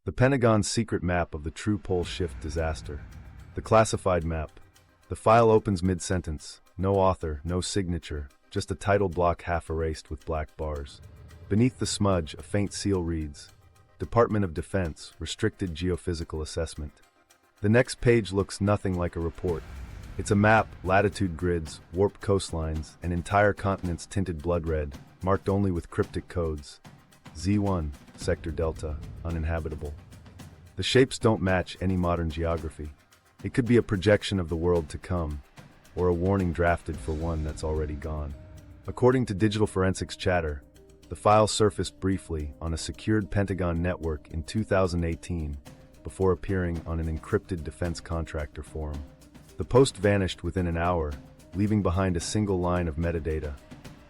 The Pentagon's secret map of the true pole shift disaster. The classified map. The file opens mid-sentence. No author, no signature, just a title block half erased with black bars. Beneath the smudge, a faint seal reads, Department of Defense, Restricted Geophysical Assessment. The next page looks nothing like a report. It's a map, latitude grids, warped coastlines, and entire continents tinted blood red, marked only with cryptic codes. Z1, Sector Delta, uninhabitable. The shapes don't match any modern geography. It could be a projection of the world to come, or a warning drafted for one that's already gone. According to digital forensics chatter, the file surfaced briefly on a secured Pentagon network in 2018 before appearing on an encrypted defense contractor forum. The post vanished within an hour, leaving behind a single line of metadata,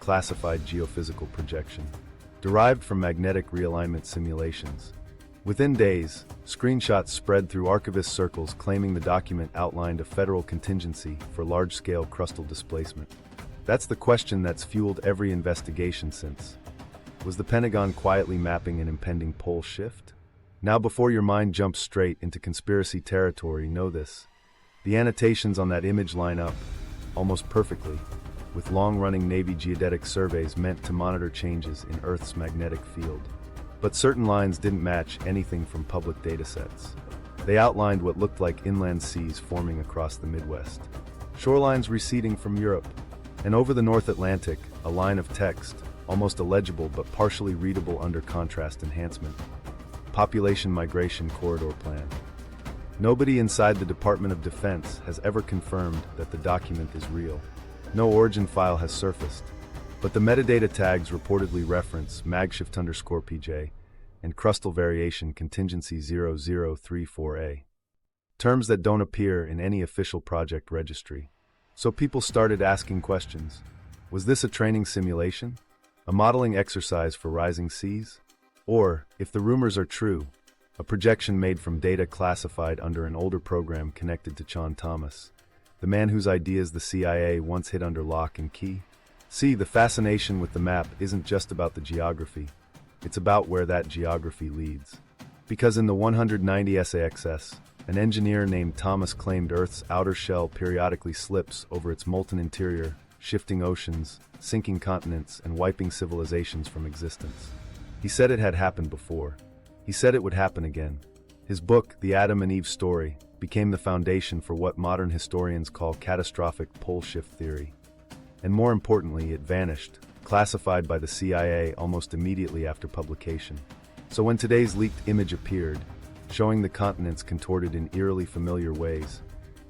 classified geophysical projection, derived from magnetic realignment simulations. Within days, screenshots spread through archivist circles claiming the document outlined a federal contingency for large-scale crustal displacement. That's the question that's fueled every investigation since. Was the Pentagon quietly mapping an impending pole shift? Now, before your mind jumps straight into conspiracy territory, know this. The annotations on that image line up, almost perfectly, with long-running Navy geodetic surveys meant to monitor changes in Earth's magnetic field. But certain lines didn't match anything from public datasets. They outlined what looked like inland seas forming across the Midwest, shorelines receding from Europe, and over the North Atlantic, a line of text, almost illegible but partially readable under contrast enhancement. Population Migration Corridor Plan. Nobody inside the Department of Defense has ever confirmed that the document is real. No origin file has surfaced, but the metadata tags reportedly reference magshift_PJ and crustal variation contingency 0034A, terms that don't appear in any official project registry. So people started asking questions. Was this a training simulation? A modeling exercise for rising seas? Or, if the rumors are true, a projection made from data classified under an older program connected to John Thomas, the man whose ideas the CIA once hid under lock and key? See, the fascination with the map isn't just about the geography, it's about where that geography leads. Because in the 190 SAXS, an engineer named Thomas claimed Earth's outer shell periodically slips over its molten interior, shifting oceans, sinking continents, and wiping civilizations from existence. He said it had happened before. He said it would happen again. His book, The Adam and Eve Story, became the foundation for what modern historians call catastrophic pole shift theory. And more importantly, it vanished, classified by the CIA almost immediately after publication. So when today's leaked image appeared, showing the continents contorted in eerily familiar ways,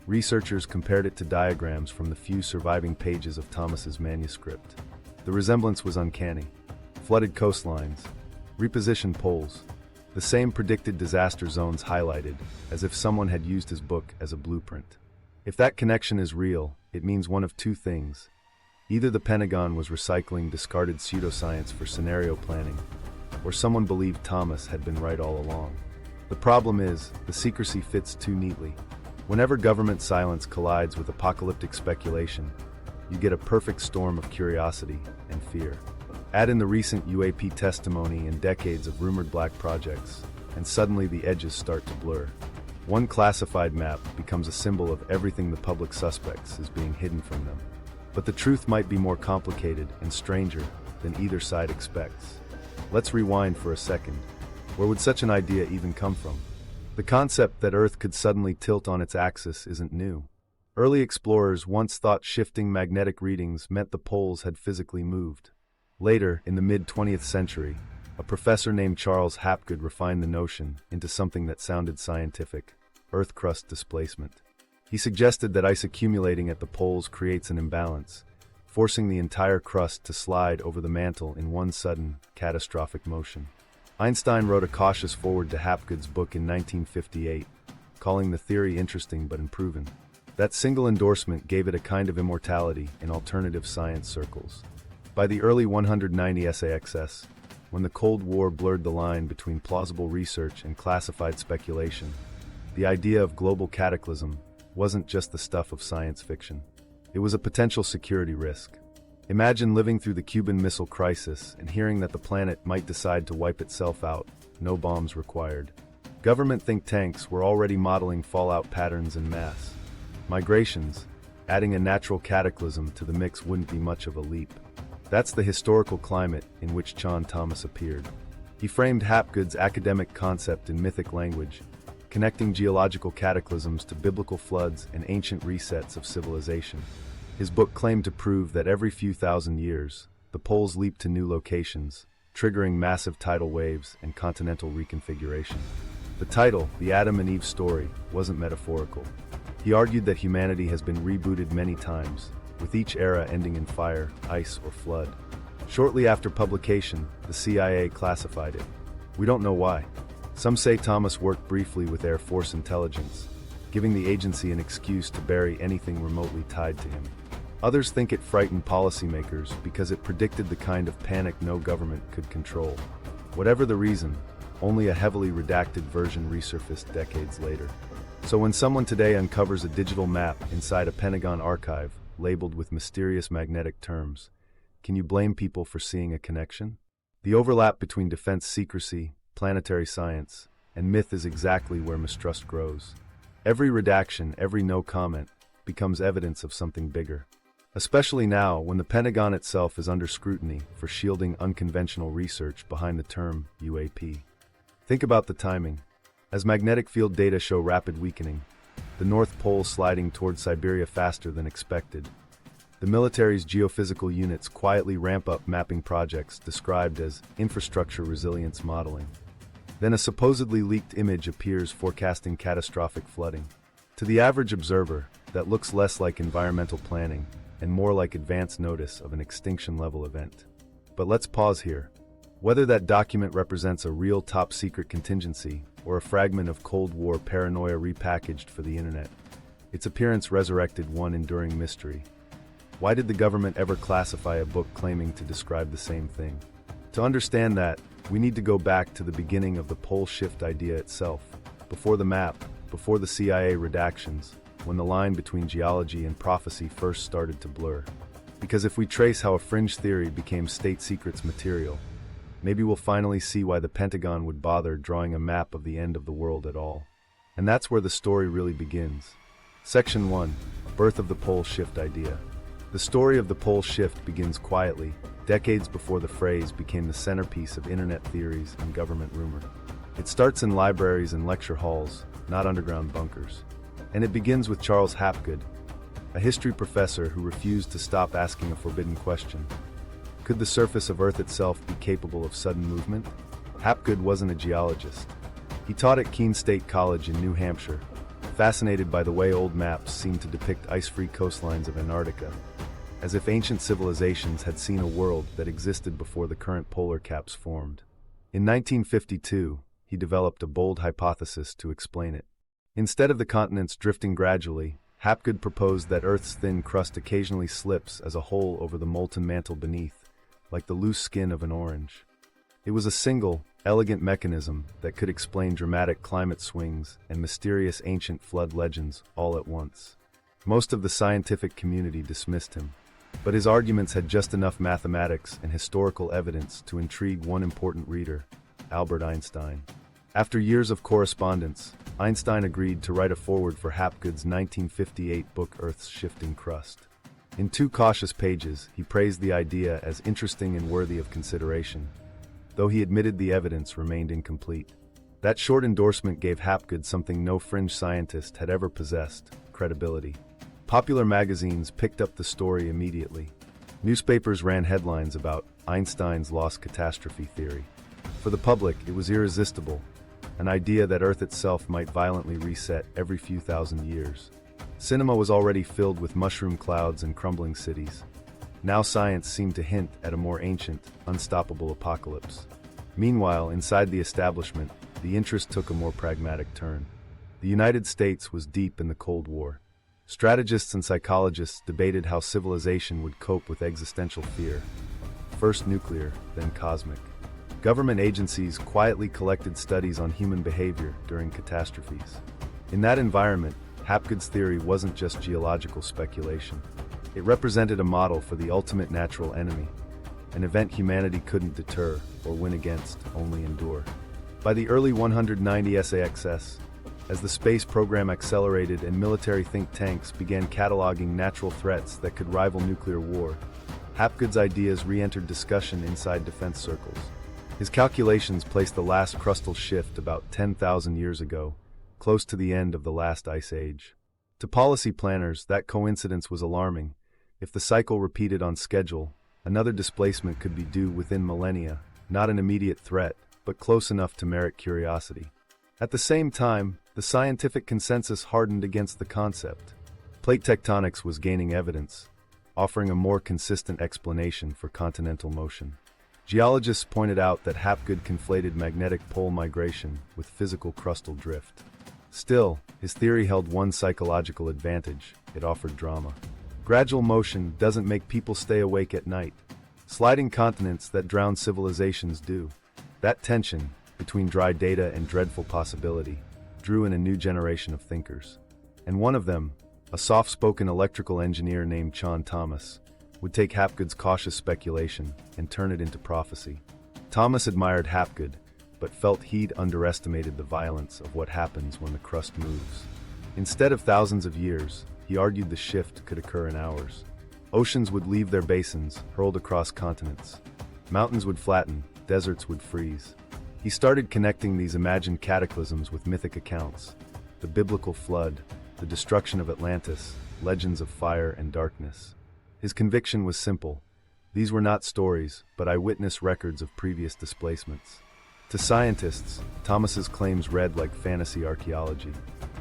researchers compared it to diagrams from the few surviving pages of Thomas's manuscript. The resemblance was uncanny. Flooded coastlines, repositioned poles, the same predicted disaster zones highlighted, as if someone had used his book as a blueprint. If that connection is real, it means one of two things. Either the Pentagon was recycling discarded pseudoscience for scenario planning, or someone believed Thomas had been right all along. The problem is, the secrecy fits too neatly. Whenever government silence collides with apocalyptic speculation, you get a perfect storm of curiosity and fear. Add in the recent UAP testimony and decades of rumored black projects, and suddenly the edges start to blur. One classified map becomes a symbol of everything the public suspects is being hidden from them. But the truth might be more complicated and stranger than either side expects. Let's rewind for a second. Where would such an idea even come from? The concept that Earth could suddenly tilt on its axis isn't new. Early explorers once thought shifting magnetic readings meant the poles had physically moved. Later, in the mid-20th century, a professor named Charles Hapgood refined the notion into something that sounded scientific: Earth crust displacement. He suggested that ice accumulating at the poles creates an imbalance, forcing the entire crust to slide over the mantle in one sudden, catastrophic motion. Einstein wrote a cautious foreword to Hapgood's book in 1958, calling the theory interesting but unproven. That single endorsement gave it a kind of immortality in alternative science circles. By the early 190 SAXS, when the Cold War blurred the line between plausible research and classified speculation, the idea of global cataclysm wasn't just the stuff of science fiction. It was a potential security risk. Imagine living through the Cuban Missile Crisis and hearing that the planet might decide to wipe itself out, no bombs required. Government think tanks were already modeling fallout patterns en masse. Migrations, adding a natural cataclysm to the mix wouldn't be much of a leap. That's the historical climate in which John Thomas appeared. He framed Hapgood's academic concept in mythic language, connecting geological cataclysms to biblical floods and ancient resets of civilization. His book claimed to prove that every few thousand years, the poles leap to new locations, triggering massive tidal waves and continental reconfiguration. The title, The Adam and Eve Story, wasn't metaphorical. He argued that humanity has been rebooted many times, with each era ending in fire, ice, or flood. Shortly after publication, the CIA classified it. We don't know why. Some say Thomas worked briefly with Air Force intelligence, giving the agency an excuse to bury anything remotely tied to him. Others think it frightened policymakers because it predicted the kind of panic no government could control. Whatever the reason, only a heavily redacted version resurfaced decades later. So when someone today uncovers a digital map inside a Pentagon archive, labeled with mysterious magnetic terms, can you blame people for seeing a connection? The overlap between defense secrecy, planetary science, and myth is exactly where mistrust grows. Every redaction, every no comment, becomes evidence of something bigger. Especially now, when the Pentagon itself is under scrutiny for shielding unconventional research behind the term UAP. Think about the timing. As magnetic field data show rapid weakening, the North Pole sliding toward Siberia faster than expected, the military's geophysical units quietly ramp up mapping projects described as infrastructure resilience modeling. Then a supposedly leaked image appears forecasting catastrophic flooding. To the average observer, that looks less like environmental planning and more like advance notice of an extinction-level event. But let's pause here. Whether that document represents a real top-secret contingency or a fragment of Cold War paranoia repackaged for the internet, its appearance resurrected one enduring mystery. Why did the government ever classify a book claiming to describe the same thing? To understand that, we need to go back to the beginning of the pole shift idea itself, before the map, before the CIA redactions, when the line between geology and prophecy first started to blur. Because if we trace how a fringe theory became state secrets material, maybe we'll finally see why the Pentagon would bother drawing a map of the end of the world at all. And that's where the story really begins. Section 1. Birth of the pole shift idea. The story of the pole shift begins quietly, decades before the phrase became the centerpiece of internet theories and government rumor. It starts in libraries and lecture halls, not underground bunkers. And it begins with Charles Hapgood, a history professor who refused to stop asking a forbidden question. Could the surface of Earth itself be capable of sudden movement? Hapgood wasn't a geologist. He taught at Keene State College in New Hampshire, fascinated by the way old maps seemed to depict ice-free coastlines of Antarctica, as if ancient civilizations had seen a world that existed before the current polar caps formed. In 1952, he developed a bold hypothesis to explain it. Instead of the continents drifting gradually, Hapgood proposed that Earth's thin crust occasionally slips as a hole over the molten mantle beneath, like the loose skin of an orange. It was a single, elegant mechanism that could explain dramatic climate swings and mysterious ancient flood legends all at once. Most of the scientific community dismissed him, but his arguments had just enough mathematics and historical evidence to intrigue one important reader, Albert Einstein. After years of correspondence, Einstein agreed to write a foreword for Hapgood's 1958 book Earth's Shifting Crust. In 2 cautious pages, he praised the idea as interesting and worthy of consideration, though he admitted the evidence remained incomplete. That short endorsement gave Hapgood something no fringe scientist had ever possessed: credibility. Popular magazines picked up the story immediately. Newspapers ran headlines about Einstein's lost catastrophe theory. For the public, it was irresistible, an idea that Earth itself might violently reset every few thousand years. Cinema was already filled with mushroom clouds and crumbling cities. Now science seemed to hint at a more ancient, unstoppable apocalypse. Meanwhile, inside the establishment, the interest took a more pragmatic turn. The United States was deep in the Cold War. Strategists and psychologists debated how civilization would cope with existential fear. First nuclear, then cosmic. Government agencies quietly collected studies on human behavior during catastrophes. In that environment, Hapgood's theory wasn't just geological speculation. It represented a model for the ultimate natural enemy, an event humanity couldn't deter or win against, only endure. By the early 190 SAXS, as the space program accelerated and military think tanks began cataloging natural threats that could rival nuclear war, Hapgood's ideas re-entered discussion inside defense circles. His calculations placed the last crustal shift about 10,000 years ago, close to the end of the last ice age. To policy planners, that coincidence was alarming. If the cycle repeated on schedule, another displacement could be due within millennia, not an immediate threat, but close enough to merit curiosity. At the same time, the scientific consensus hardened against the concept. Plate tectonics was gaining evidence, offering a more consistent explanation for continental motion. Geologists pointed out that Hapgood conflated magnetic pole migration with physical crustal drift. Still, his theory held one psychological advantage: it offered drama. Gradual motion doesn't make people stay awake at night. Sliding continents that drown civilizations do. That tension, between dry data and dreadful possibility, drew in a new generation of thinkers. And one of them, a soft-spoken electrical engineer named John Thomas, would take Hapgood's cautious speculation and turn it into prophecy. Thomas admired Hapgood, but felt he'd underestimated the violence of what happens when the crust moves. Instead of thousands of years, he argued the shift could occur in hours. Oceans would leave their basins, hurled across continents. Mountains would flatten, deserts would freeze. He started connecting these imagined cataclysms with mythic accounts: the biblical flood, the destruction of Atlantis, legends of fire and darkness. His conviction was simple: these were not stories, but eyewitness records of previous displacements. To scientists, Thomas's claims read like fantasy archaeology.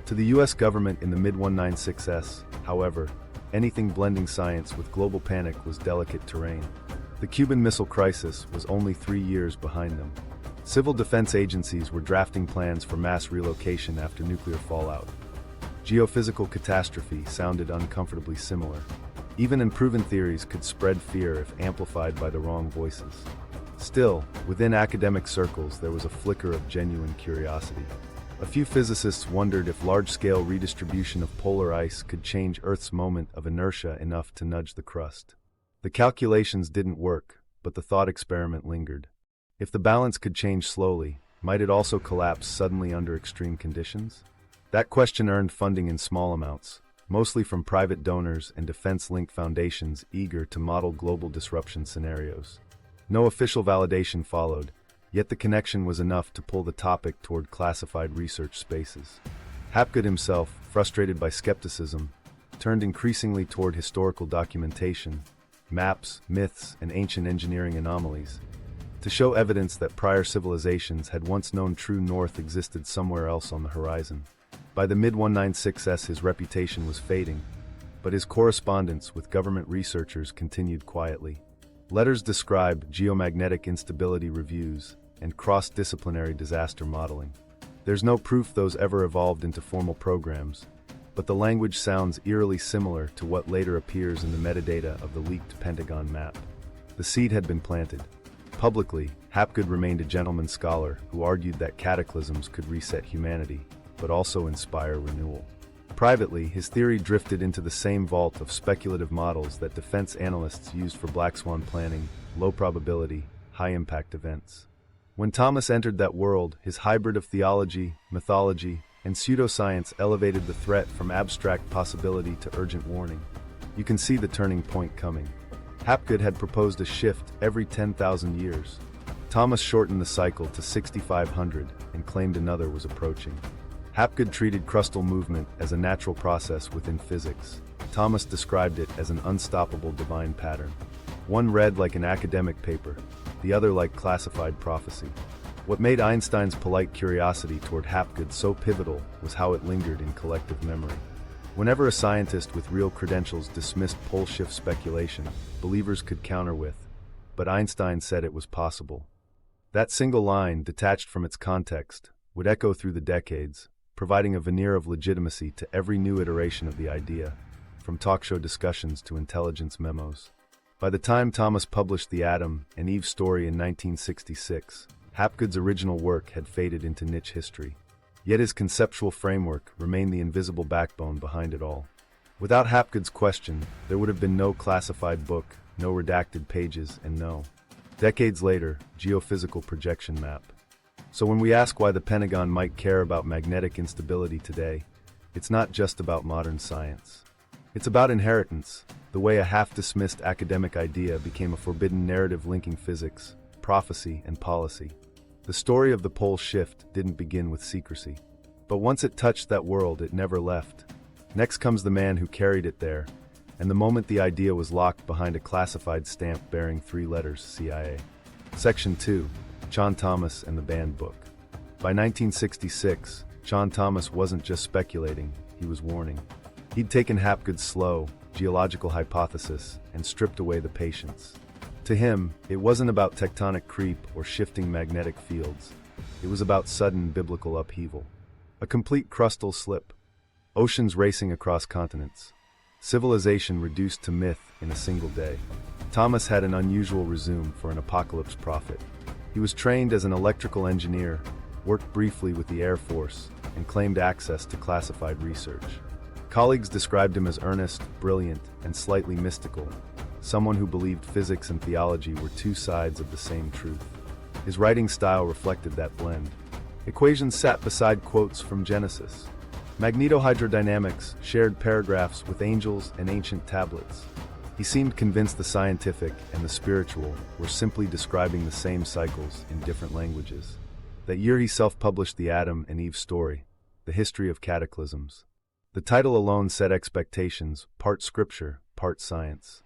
To the US government in the mid-196s, however, anything blending science with global panic was delicate terrain. The Cuban Missile Crisis was only 3 years behind them. Civil defense agencies were drafting plans for mass relocation after nuclear fallout. Geophysical catastrophe sounded uncomfortably similar. Even unproven theories could spread fear if amplified by the wrong voices. Still, within academic circles there was a flicker of genuine curiosity. A few physicists wondered if large-scale redistribution of polar ice could change Earth's moment of inertia enough to nudge the crust. The calculations didn't work, but the thought experiment lingered. If the balance could change slowly, might it also collapse suddenly under extreme conditions? That question earned funding in small amounts, mostly from private donors and defense-linked foundations eager to model global disruption scenarios. No official validation followed, yet the connection was enough to pull the topic toward classified research spaces. Hapgood himself, frustrated by skepticism, turned increasingly toward historical documentation, maps, myths, and ancient engineering anomalies, to show evidence that prior civilizations had once known true north existed somewhere else on the horizon. By the mid-196s his reputation was fading, but his correspondence with government researchers continued quietly. Letters described geomagnetic instability reviews and cross-disciplinary disaster modeling. There's no proof those ever evolved into formal programs, but the language sounds eerily similar to what later appears in the metadata of the leaked Pentagon map. The seed had been planted. Publicly, Hapgood remained a gentleman scholar who argued that cataclysms could reset humanity, but also inspire renewal. Privately, his theory drifted into the same vault of speculative models that defense analysts used for black swan planning, low probability, high-impact events. When Thomas entered that world, his hybrid of theology, mythology, and pseudoscience elevated the threat from abstract possibility to urgent warning. You can see the turning point coming. Hapgood had proposed a shift every 10,000 years. Thomas shortened the cycle to 6,500 and claimed another was approaching. Hapgood treated crustal movement as a natural process within physics. Thomas described it as an unstoppable divine pattern. One read like an academic paper, the other like classified prophecy. What made Einstein's polite curiosity toward Hapgood so pivotal was how it lingered in collective memory. Whenever a scientist with real credentials dismissed pole shift speculation, believers could counter with, "But Einstein said it was possible." That single line, detached from its context, would echo through the decades, providing a veneer of legitimacy to every new iteration of the idea, from talk show discussions to intelligence memos. By the time Thomas published The Adam and Eve story in 1966, Hapgood's original work had faded into niche history. Yet his conceptual framework remained the invisible backbone behind it all. Without Hapgood's question, there would have been no classified book, no redacted pages, and no, decades later, geophysical projection map. So when we ask why the Pentagon might care about magnetic instability today, it's not just about modern science. It's about inheritance, the way a half-dismissed academic idea became a forbidden narrative linking physics, prophecy, and policy. The story of the pole shift didn't begin with secrecy. But once it touched that world, it never left. Next comes the man who carried it there, and the moment the idea was locked behind a classified stamp bearing 3 letters, CIA. Section 2. John Thomas and the Banned Book. By 1966, John Thomas wasn't just speculating, he was warning. He'd taken Hapgood's slow, geological hypothesis and stripped away the patience. To him, it wasn't about tectonic creep or shifting magnetic fields. It was about sudden biblical upheaval. A complete crustal slip. Oceans racing across continents. Civilization reduced to myth in a single day. Thomas had an unusual resume for an apocalypse prophet. He was trained as an electrical engineer, worked briefly with the Air Force, and claimed access to classified research. Colleagues described him as earnest, brilliant, and slightly mystical, someone who believed physics and theology were 2 sides of the same truth. His writing style reflected that blend. Equations sat beside quotes from Genesis. Magnetohydrodynamics shared paragraphs with angels and ancient tablets. He seemed convinced the scientific and the spiritual were simply describing the same cycles in different languages. That year he self-published the Adam and Eve story, The History of Cataclysms. The title alone set expectations, part scripture, part science.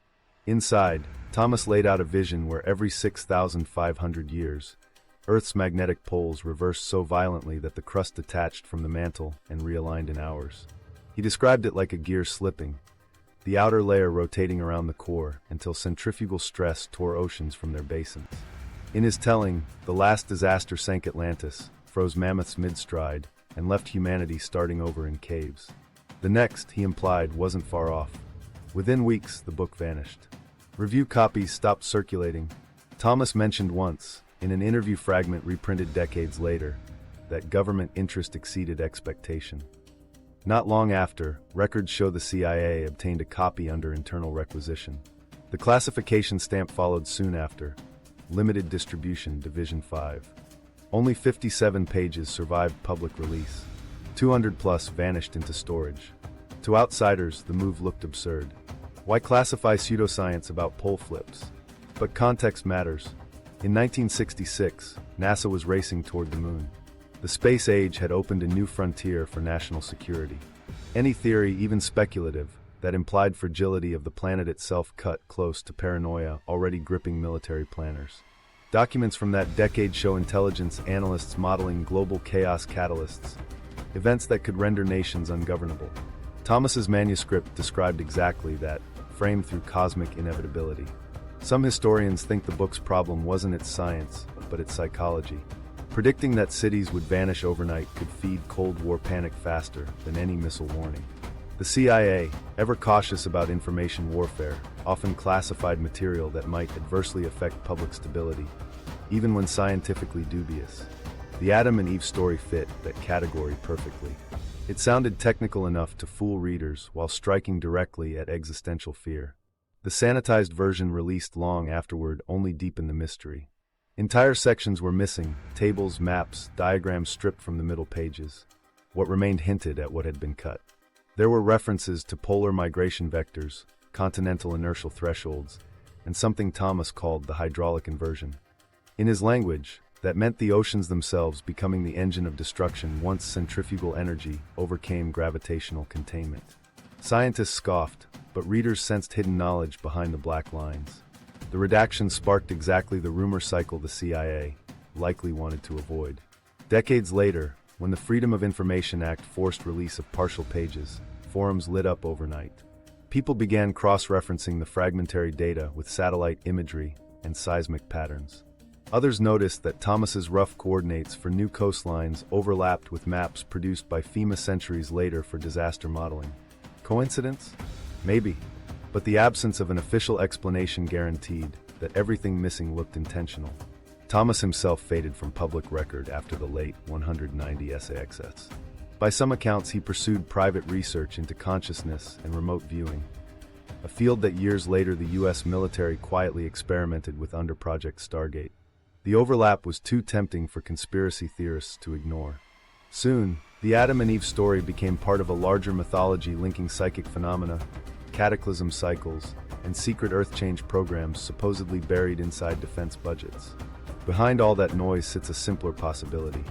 Inside, Thomas laid out a vision where every 6,500 years, Earth's magnetic poles reversed so violently that the crust detached from the mantle and realigned in hours. He described it like a gear slipping, the outer layer rotating around the core until centrifugal stress tore oceans from their basins. In his telling, the last disaster sank Atlantis, froze mammoths mid-stride, and left humanity starting over in caves. The next, he implied, wasn't far off. Within weeks, the book vanished. Review copies stopped circulating. Thomas mentioned once, in an interview fragment reprinted decades later, that government interest exceeded expectation. Not long after, records show the CIA obtained a copy under internal requisition. The classification stamp followed soon after. Limited distribution, Division 5. Only 57 pages survived public release. 200 plus vanished into storage. To outsiders, the move looked absurd. Why classify pseudoscience about pole flips? But context matters. In 1966, NASA was racing toward the moon. The space age had opened a new frontier for national security. Any theory, even speculative, that implied fragility of the planet itself cut close to paranoia already gripping military planners. Documents from that decade show intelligence analysts modeling global chaos catalysts, events that could render nations ungovernable. Thomas's manuscript described exactly that, framed through cosmic inevitability. Some historians think the book's problem wasn't its science, but its psychology. Predicting that cities would vanish overnight could feed Cold War panic faster than any missile warning. The CIA, ever cautious about information warfare, often classified material that might adversely affect public stability, even when scientifically dubious. The Adam and Eve story fit that category perfectly. It sounded technical enough to fool readers while striking directly at existential fear. The sanitized version released long afterward only deepened the mystery. Entire sections were missing, tables, maps, diagrams stripped from the middle pages. What remained hinted at what had been cut. There were references to polar migration vectors, continental inertial thresholds, and something Thomas called the hydraulic inversion. In his language, that meant the oceans themselves becoming the engine of destruction once centrifugal energy overcame gravitational containment. Scientists scoffed, but readers sensed hidden knowledge behind the black lines. The redaction sparked exactly the rumor cycle the CIA likely wanted to avoid. Decades later, when the Freedom of Information Act forced release of partial pages, forums lit up overnight. People began cross-referencing the fragmentary data with satellite imagery and seismic patterns. Others noticed that Thomas's rough coordinates for new coastlines overlapped with maps produced by FEMA centuries later for disaster modeling. Coincidence? Maybe. But the absence of an official explanation guaranteed that everything missing looked intentional. Thomas himself faded from public record after the late 190 SAXS. By some accounts, he pursued private research into consciousness and remote viewing, a field that years later the U.S. military quietly experimented with under Project Stargate. The overlap was too tempting for conspiracy theorists to ignore. Soon, the Adam and Eve story became part of a larger mythology linking psychic phenomena, cataclysm cycles, and secret Earth change programs supposedly buried inside defense budgets. Behind all that noise sits a simpler possibility.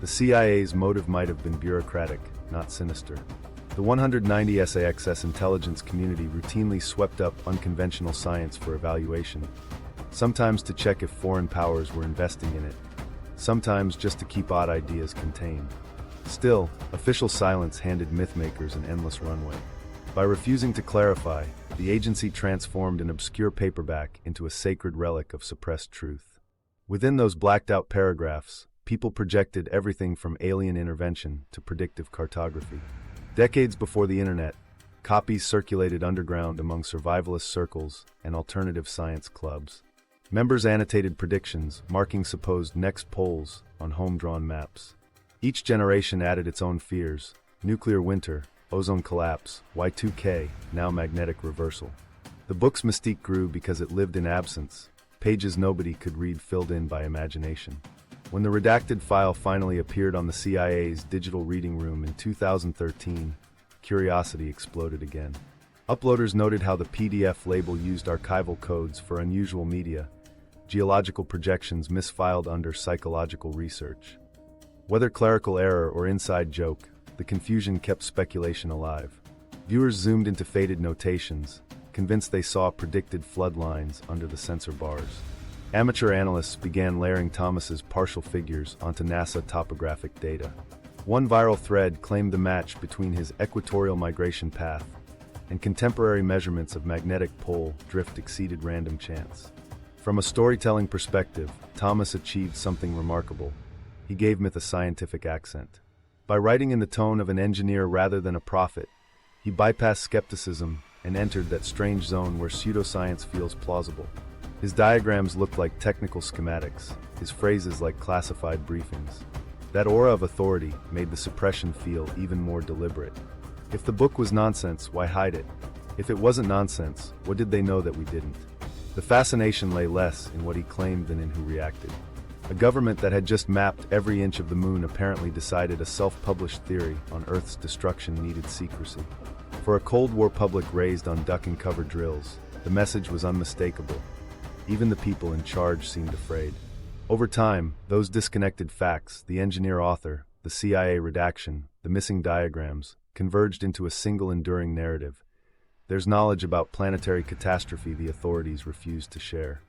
The CIA's motive might have been bureaucratic, not sinister. The 190 SAXS intelligence community routinely swept up unconventional science for evaluation, sometimes to check if foreign powers were investing in it, sometimes just to keep odd ideas contained. Still, official silence handed mythmakers an endless runway. By refusing to clarify, the agency transformed an obscure paperback into a sacred relic of suppressed truth. Within those blacked-out paragraphs, people projected everything from alien intervention to predictive cartography. Decades before the internet, copies circulated underground among survivalist circles and alternative science clubs. Members annotated predictions, marking supposed next polls on home-drawn maps. Each generation added its own fears: nuclear winter, ozone collapse, Y2K, now magnetic reversal. The book's mystique grew because it lived in absence, pages nobody could read filled in by imagination. When the redacted file finally appeared on the CIA's digital reading room in 2013, curiosity exploded again. Uploaders noted how the PDF label used archival codes for unusual media, geological projections misfiled under psychological research. Whether clerical error or inside joke, the confusion kept speculation alive. Viewers zoomed into faded notations, convinced they saw predicted flood lines under the sensor bars. Amateur analysts began layering Thomas's partial figures onto NASA topographic data. One viral thread claimed the match between his equatorial migration path and contemporary measurements of magnetic pole drift exceeded random chance. From a storytelling perspective, Thomas achieved something remarkable. He gave myth a scientific accent. By writing in the tone of an engineer rather than a prophet, he bypassed skepticism and entered that strange zone where pseudoscience feels plausible. His diagrams looked like technical schematics, his phrases like classified briefings. That aura of authority made the suppression feel even more deliberate. If the book was nonsense, why hide it? If it wasn't nonsense, what did they know that we didn't? The fascination lay less in what he claimed than in who reacted. A government that had just mapped every inch of the moon apparently decided a self-published theory on Earth's destruction needed secrecy. For a Cold War public raised on duck-and-cover drills, the message was unmistakable. Even the people in charge seemed afraid. Over time, those disconnected facts, the engineer-author, the CIA redaction, the missing diagrams, converged into a single enduring narrative. There's knowledge about planetary catastrophe the authorities refused to share.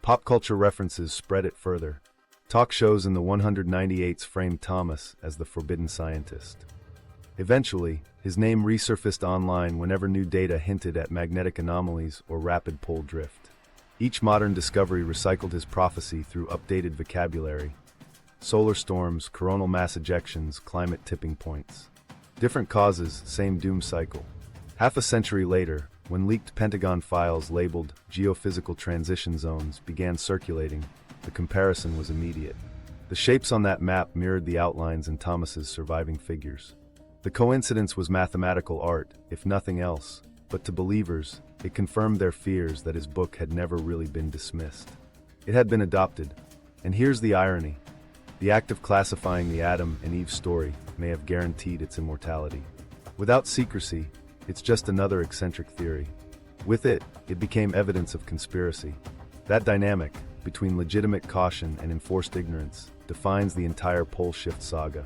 Pop culture references spread it further. Talk shows in the 198s framed Thomas as the forbidden scientist. Eventually, his name resurfaced online whenever new data hinted at magnetic anomalies or rapid pole drift. Each modern discovery recycled his prophecy through updated vocabulary. Solar storms, coronal mass ejections, climate tipping points. Different causes, same doom cycle. Half a century later, when leaked Pentagon files labeled Geophysical Transition Zones began circulating, the comparison was immediate. The shapes on that map mirrored the outlines in Thomas's surviving figures. The coincidence was mathematical art, if nothing else, but to believers, it confirmed their fears that his book had never really been dismissed. It had been adopted. And here's the irony. The act of classifying the Adam and Eve story may have guaranteed its immortality. Without secrecy, it's just another eccentric theory. With it, it became evidence of conspiracy. That dynamic, between legitimate caution and enforced ignorance, defines the entire pole shift saga.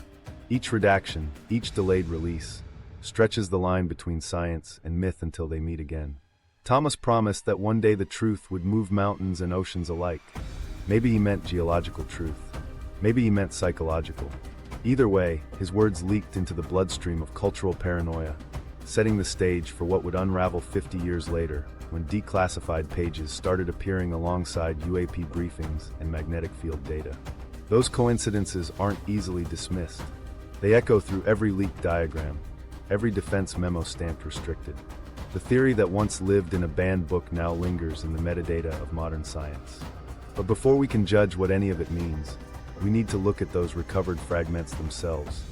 Each redaction, each delayed release, stretches the line between science and myth until they meet again. Thomas promised that one day the truth would move mountains and oceans alike. Maybe he meant geological truth. Maybe he meant psychological. Either way, his words leaked into the bloodstream of cultural paranoia, setting the stage for what would unravel 50 years later, when declassified pages started appearing alongside UAP briefings and magnetic field data. Those coincidences aren't easily dismissed. They echo through every leaked diagram, every defense memo stamped restricted. The theory that once lived in a banned book now lingers in the metadata of modern science. But before we can judge what any of it means, we need to look at those recovered fragments themselves.